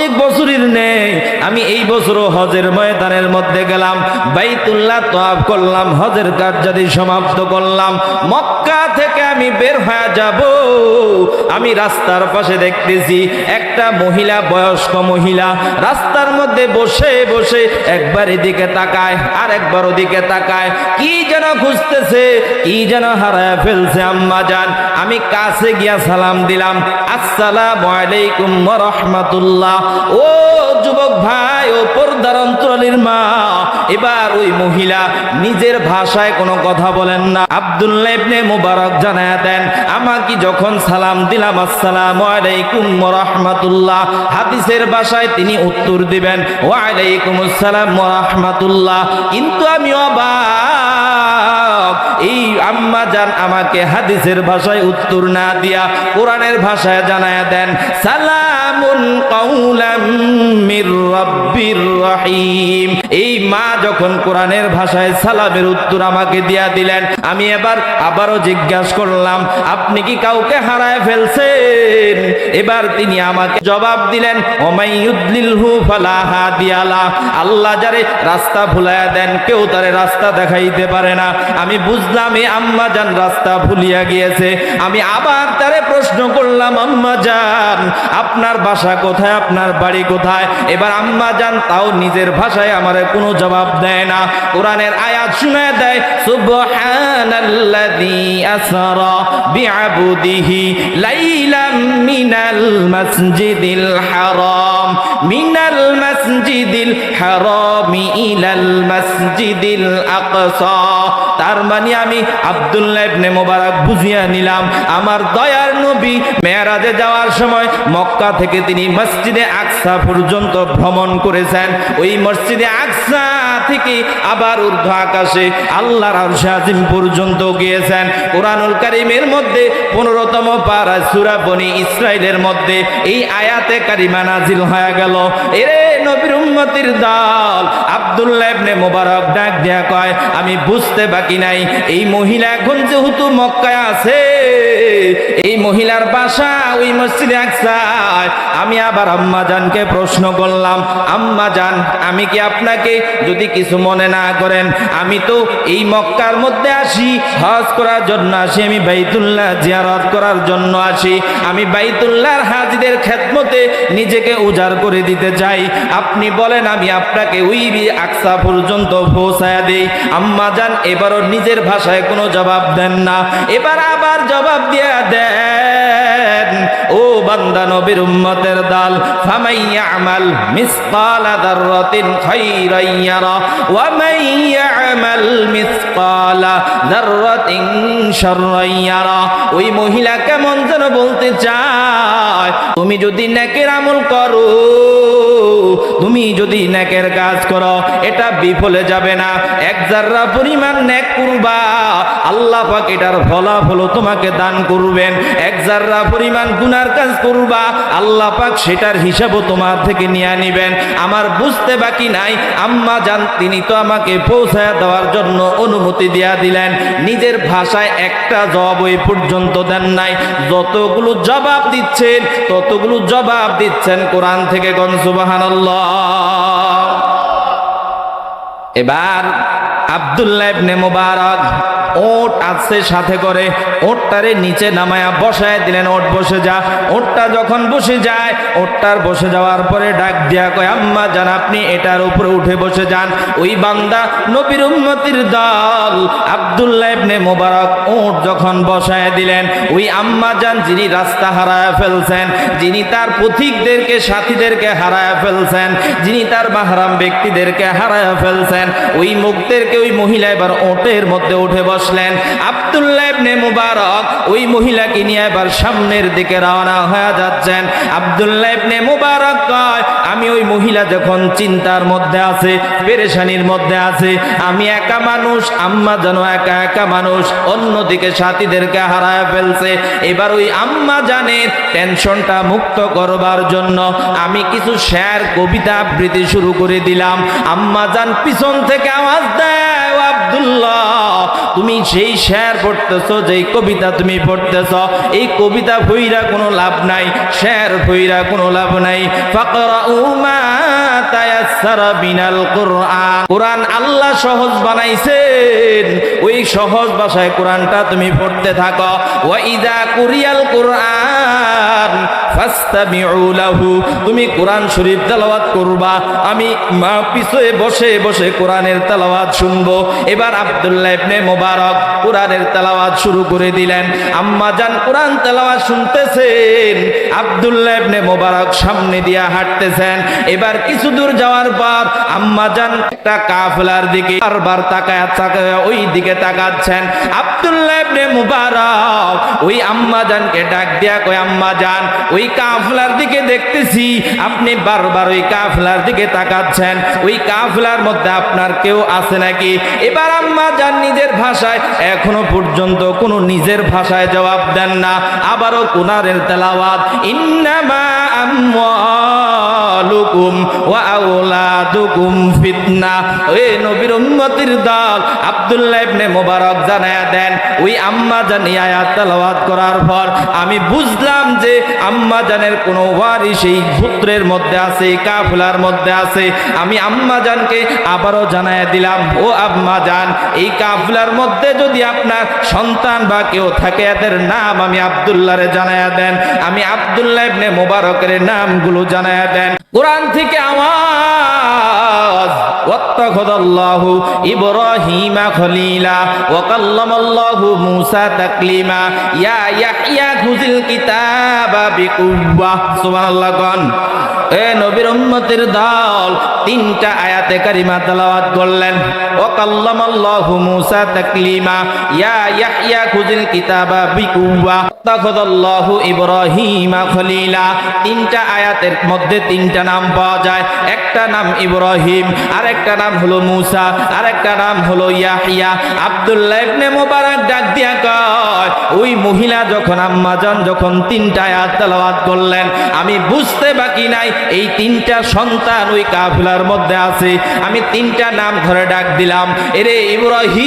প্রত্যেক বছরের নেই আমি এই বছরও হজের ময়দানের মধ্যে গেলাম, বাইতুল্লাহ তওয়াফ করলাম, হজের কার্যাদি সমাপ্ত করলাম। মক্কা থেকে আমি বের হয়ে যাব, আমি রাস্তার পাশে দেখতেছি একটা মহিলা, বয়স্ক মহিলা রাস্তার মধ্যে বসে বসে একবার এদিকে তাকায় আর একবার ওদিকে তাকায়, কি যেন খুঁজতেছে, কি যেন হারায় ফেলছে। আম্মা জান, আমি কাছে গিয়া সালাম দিলাম, আসসালামু আলাইকুম ওয়া রাহমাতুল্লাহ। ও যুবক ভাই, ও পর্দার অন্তরালীর মা, এবার ওই মহিলা নিজের ভাষায় কোনো কথা বলেন না। আব্দুল্লাহ ইবনে মুবারক জানায়া দেন, আমাকে যখন সালাম দিলাম আসসালামু আলাইকুম ওয়া রাহমাতুল্লাহ, হাদিসের ভাষায় তিনি উত্তর দিবেন ওয়া আলাইকুমুস সালাম ওয়া রাহমাতুল্লাহ। কিন্তু আমি অবাক, এই আম্মা জান আমাকে হাদিসের ভাষায় উত্তর না দিয়া কোরআনের ভাষায় জানায়া দেন, সালামুন কাউলাম মির রাব্বির রহিম। এই মা যখন কোরআনের ভাষায় সালামের উত্তর আমাকে দিয়া দিলেন, আমি আবারও জিজ্ঞাসা করলাম, আপনি কি কাউকে হারায় ফেলছেন? এবার তিনি আমাকে জবাব দিলেন, ওমাই ইউদ্লিলহু ফালা হাদিয়া লা। আল্লাহ যারে রাস্তা ভুলায়া দেন, কেউ তারে রাস্তা দেখাইতে পারে না। আমি বুঝলাম এই আম্মা জান রাস্তা ভুলিয়া গিয়েছে। আমি আবার তারে প্রশ্ন করলাম, আম্মা জান আপনার বাসা কোথায়, আপনার বাড়ি কোথায়? এবার আম্মা জান তাও নিজের ভাষায় আমারে কোনো জবাব দেয় না, কোরআনের আয়াত শুনায় দেয়, সুবহানাল্লাযী আসরা বিআবদিহি লাইলাম মিনাল মাসজিদিল হারাম ইলাল মাসজিদিল আকসা। তার মানে আমি আব্দুল্লাহ ইবনে মুবারক বুঝিয়া নিলাম, আমার দয়ার নবী মেরাজে যাওয়ার সময় মক্কা থেকে তিনি মসজিদে আকসা পর্যন্ত ভ্রমণ করেছেন। ওই মসজিদে আকসা থেকে আবার ঊর্ধ্ব আকাশে আল্লাহর আরশে আজিম পর্যন্ত গিয়েছেন। কোরআনুল কারীমের মধ্যে 15তম পারা সূরা বনী ইসরাইলের মধ্যে এই আয়াতে কারিমা নাজিল হয়ে গেল। এরে নবীর উম্মতির দল, আব্দুল্লাহ ইবনে মুবারক ডাক দিয়া কয়, আমি বুঝতে বাকি নাই, এই মহিলা এখন যেহেতু মক্কায় আছে, এই মহিলার বাসা ওই মসজিদে আকসায়। আমি আবার আম্মা জানকে প্রশ্ন করলাম, আম্মা জান আমি কি আপনাকে যদি কিছু মনে না করেন, আমি তো এই মক্কার মধ্যে আসি হজ করার জন্য আসি, আমি বাইতুল্লাহ জিয়ারত করার জন্য আসি, আমি বাইতুল্লাহর হাজিদের খেদমতে নিজেকে উজাড় করে দিতে চাই, আপনি বলেন আমি আপনাকে ওই আকসা পর্যন্ত পৌঁছায়া দেই। আম্মা জান এবারও নিজের ভাষায় কোনো জবাব দেন না, এবার আবার জবাব দিয়া দেন, ও বান্দা নবীর উম্মতের দল, ফামাইয়ামাল মিসকালা যাররাতিন খাইরান ইয়ারা ওয়া মাইয়ামাল মিসকালা যাররাতিন শাররান ইয়ারা। ওই মহিলা কেমন যেন বলতে চায়, তুমি যদি নেকের আমল করো, তুমি যদি নেকের কাজ করো, এটা বিফলে যাবে না। এক যাররা পরিমাণ নেক করবা, আল্লাহ পাক এটার ফলাফল তোমাকে দান করবেন। এক যাররা পরিমাণ গুনার কাজ করবা, আল্লাহ পাক সেটার হিসাবও তোমার থেকে নিয়ে নিবেন। আমার বুঝতে বাকি নাই, আম্মা জান তিনি তো আমাকে পৌঁছায় দেওয়ার জন্য অনুমতি দিয়া দিলেন, নিজের ভাষায় একটা জবাব ওই পর্যন্ত দেন নাই। যতগুলো জবাব দিচ্ছেন ততগুলো জবাব দিচ্ছেন কোরআন থেকে। কোন সুবহানাল্লাহ। এবার আব্দুল্লাহ ইবনে মুবারক ওট আছে সাথে করে, ওটটারে নিচে নামায়া বসায় দিলেন, ওট বসে যা। ওটটা যখন বসে যায়, ওটটার বসে যাওয়ার পরে ডাক দিয়া কয়, আম্মা জান আপনি এটার উপরে উঠে বসে যান। ওই বান্দা নবীর উম্মতির দল আব্দুল্লাহ ইবনে মুবারক ওট যখন বসায় দিলেন, ওই আম্মা জান যিনি রাস্তা হারায় ফেলছেন, যিনি তার পথিকদেরকে সাথীদেরকে হারায় ফেলছেন, যিনি তার মাহরাম ব্যক্তিদেরকে হারায় ফেলছেন, ওই মুখদেরকে ওই মহিলা এবার ওটের মধ্যে উঠে বসলেন। আব্দুল্লাহ ইবনে মুবারক ওই মহিলাকে নিয়ে এবার সামনের দিকে রওনা হয়ে যাচ্ছেন। আব্দুল্লাহ ইবনে মুবারক কয়, আমি ওই মহিলা যখন চিন্তার মধ্যে আছে, পেরেশানির মধ্যে আছে, আমি একা মানুষ, আম্মা জানো একা একা মানুষ, অন্যদিকে সাথীদেরকে হারায় ফেলছে। এবার ওই আম্মা জানের টেনশনটা মুক্ত করবার জন্য আমি কিছু শের কবিতা আবৃত্তি শুরু করে দিলাম। আম্মা জান পিছন থেকে আওয়াজ দেয়, ও আব্দুল্লাহ আল্লাহ, তুমি সেই শের পড়তেছো, যেই কবিতা তুমি পড়তেছ, এই কবিতা বইরা কোনো লাভ নাই, শের বইরা কোনো লাভ নাই। ফাকরাউ মা তায়াসসারা মিনাল কুরআন, কোরআন আল্লাহ সহজ বানাইছেন, ওই সহজ ভাষায় কোরআনটা তুমি পড়তে থাকো। ওয়া ইযা কুরিয়াল কুরআন ফাসতামিউ লাহু, তুমি কোরআন শরীফ তেলাওয়াত করবা, আমি মা পিছনে বসে বসে কোরআনের তেলাওয়াত শুনবো। এবার আব্দুল্লাহ ইবনে মুবারক কোরআনের তেলাওয়াত শুরু করে দিলেন। আম্মা জান কোরআন তেলাওয়াত শুনতেছেন, আব্দুল্লাহ ইবনে মুবারক সামনে দিয়া হাঁটতেছেন। এবার কিছু দূর যাওয়ার পর আম্মা জান একটা কাফেলার দিকে বারবার তাকায় ওই দিকে তাকাচ্ছেন। আব্দুল্লাহ ইবনে মুবারক ওই আম্মা জানকে ডাক দিয়া কয়, আম্মা জান, ওই কাফেলার দিকে দেখতেছি আপনি বারবার ওই কাফেলার দিকে তাকাচ্ছেন, ওই কাফেলার মধ্যে আপনার কেউ আছে নাকি? এবার আম্মা জান নিজের ভাষায় এখনো পর্যন্ত কোনো নিজের ভাষায় জবাব দেন না। আবারও কোরআনের তেলাওয়াত, ইন্নামা আমওয়ালুকুম ওয়া আওলাদুকুম ফিতনা। ওই নবীর উম্মতের দল, আব্দুল্লাহ ইবনে মুবারক জানায়া দেন, ওই আম্মা জান এই আয়াত তেলাওয়াত করার পর আমি বুঝলাম যে আম্মা জানের কোনো ওয়ারিস এই পুত্রের মধ্যে আছে, এই কাফেলার মধ্যে আছে। আমি আম্মা জানকে আবারও জানায়া দিলাম, ও আম্মা জান, এই কাফেলার মধ্যে যদি আপনার সন্তান বা কেউ থাকে, এদের নাম আমি আব্দুল্লাহরে জানায়া দেন। আমি আব্দুল্লাহ ইবনে মুবারকের নামগুলো জানায়া দেন। কোরআন থেকে আওয়াজ, ওয়াত্তাখাযাল্লাহু ইব্রাহিমা খলিলা ওয়া কাল্লামাল্লাহু মূসা তাকলিমা ইয়া ইয়াহইয়া খুযিল কিতাবা বিকুওয়া। সুবহানাল্লাহ। কোন এ নবীর উম্মতের দল তিনটা আয়াতে কারিমা তেলাওয়াত করলেন। ওয়া কাল্লামাল্লাহু মূসা তাকলিমা ইয়া ইয়াহইয়া খুযিল কিতাবা বিকুওয়া ওয়াত্তাখাযাল্লাহু ইব্রাহিমা খলিলা। তিনটা আয়াতের মধ্যে তিনটা নাম পাওয়া যায়। একটা নাম ইব্রাহিম, আরেকটা নাম হলো মূসা, আরেকটা নাম হলো ইয়াহইয়া। আব্দুল্লাহ ইবনে মুবারক ডাক দিয়া কয়, ওই মহিলা যখন আম্মা জান যখন তিনটা আয়াত তেলাওয়াত করলেন, আমি বুঝতে বাকি নাই এই তিনটা সন্তান ওই কাফেলার মধ্যে আছে। আমি তিনটা নাম ধরে ডাক দিলাম, এরে ইব্রাহিম,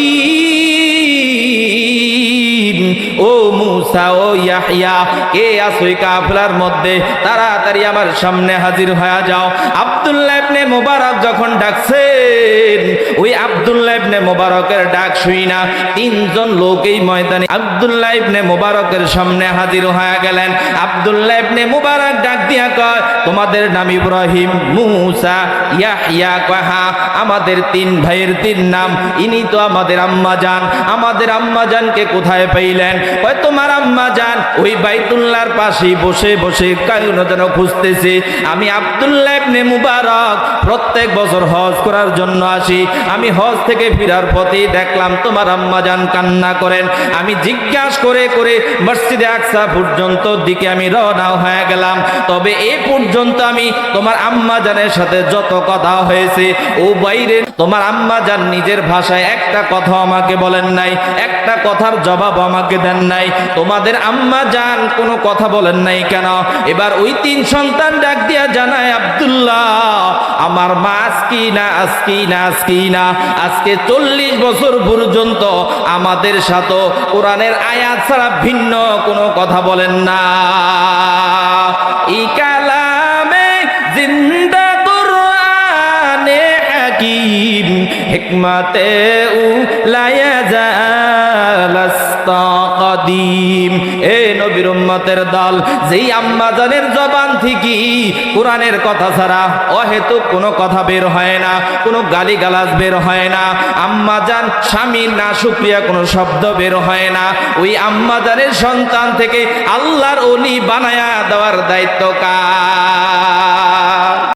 ও মূসা, ও ইয়াহইয়া, কে আছো এই কাফেলার মধ্যে? তাড়াতাড়ি আমার সামনে হাজির হয়ে যাও। আব্দুল্লাহ ইবনে মুবারক যখন ডাকছেন, ওই আব্দুল্লাহ ইবনে মুবারকের ডাক শুই না তিনজন লোক এই ময়দানে আব্দুল্লাহ ইবনে মুবারকের সামনে হাজির হয়ে গেলেন। আব্দুল্লাহ ইবনে মুবারক ডাক দিয়া কয়, তোমাদের নাম ইব্রাহিম, মূসা, ইয়াহইয়া? কয়, হ্যাঁ, আমাদের তিন ভাইয়ের তিন নাম। ইনি তো আমাদের আম্মা জান। আমাদের আম্মা জানকে কোথায় পাইলেন? কয়, তোমার আম্মা জান ওই বাইতুল্লাহর পাশে বসে বসে কায়ুনো যেন খুঁজতেছে। আমি আব্দুল্লাহ ইবনে মুবারক প্রত্যেক বছর হজ করার জন্য আসি। আমি হজ থেকে ফিরার পথে দেখলাম তোমার আম্মা জান কান্না করেন। আমি জিজ্ঞাসা করে করে মসজিদে আকসা পর্যন্ত দিকে আমি রওনা হয়ে গেলাম। তবে এই পর্যন্ত আমি তোমার আম্মা জানের সাথে যত কথা হয়েছে, ও বাইরে তোমার আম্মা জান নিজের ভাষায় একটা কথা আমাকে বলেন নাই, একটা কথার জবাব আমাকে দেন নাই। তোমাদের আম্মা জান কোনো কথা বলেন নাই কেন? এবার ওই তিন সন্তান ডাক দিয়া জানায়, আব্দুল্লাহ, আমার মা আজকে 40 বছর পর্যন্ত আমাদের সাথে কোরআনের আয়াত ছাড়া ভিন্ন কোনো কথা বলেন না। ই কালামে জিন্দা কুরআনে হাকীম হিকমতে উলায়া জালাস্তা কদিম। এ নবীর উম্মতের দল, যেই আম্মা জানের জবান থেকে কোরআনের কথা ছাড়া অহেতুক কোনো কথা বের হয় না, কোনো গালিগালাজ বের হয় না, আম্মা জান স্বামীর না শুকরিয়া কোনো শব্দ বের হয় না, ওই আম্মা জানের সন্তান থেকে আল্লাহর ওলি বানায়া দেওয়ার দায়িত্ব কার?